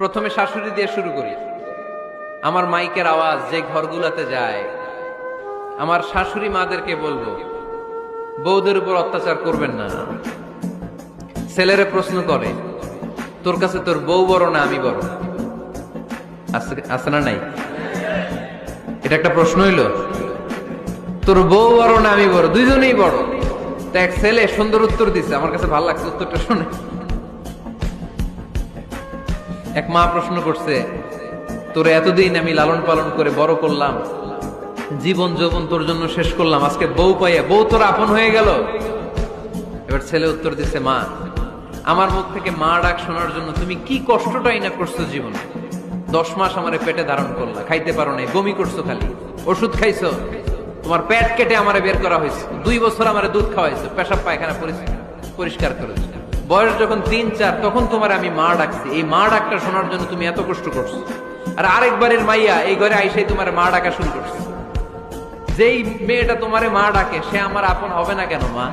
প্রথমে শাশুড়ি দিয়ে শুরু করি। আমার মাইকের আওয়াজ যে ঘরগুলাতে যায়, আমার শাশুড়ি মাদেরকে বলবো, বউদের উপর অত্যাচার করবেন না। ছেলেরে প্রশ্ন করে, তোর কাছে তোর বউ বড় না আমি বড়? আছে না নাই? এটা একটা প্রশ্ন হইল। তোর বউ বড় না আমি বড়? দুইজনেই বড়। তা এক ছেলে সুন্দর উত্তর দিচ্ছে, আমার কাছে ভালো লাগছে উত্তরটা শুনে। এক মা প্রশ্ন করছে, তোরে এতদিন আমি লালন পালন করে বড় করলাম, জীবন যৌবন তোর জন্য শেষ করলাম, আজকে বউ পাইয়া বউ তোর আপন হয়ে গেল? এবার ছেলে উত্তর দিচ্ছে, মা, আমার মুখ থেকে মা ডাক শোনার জন্য তুমি কি কষ্টটাই না করছো জীবনে। 10 মাস আমারে পেটে ধারণ করলা, খাইতে পারো নাই, বমি করছো, খালি ওষুধ খাইছো, তোমার পেট কেটে আমারে বের করা হয়েছে, 2 বছর আমারে দুধ খাওয়াইছো, পেশাব পায়খানা পরিষ্কার করেছো, বয়স যখন 3-4 তখন তোমার আমি মা ডাকছি। এই মা ডাকটা শোনার জন্য তুমি এত কষ্ট করছো, আর আরেকবারের মাইয়া এই ঘরে আইসাই তোমার মা ডাকা শুরু করছে। যেই মেয়েটা তোমারে মা ডাকে সে আমার আপন হবে না কেন মা?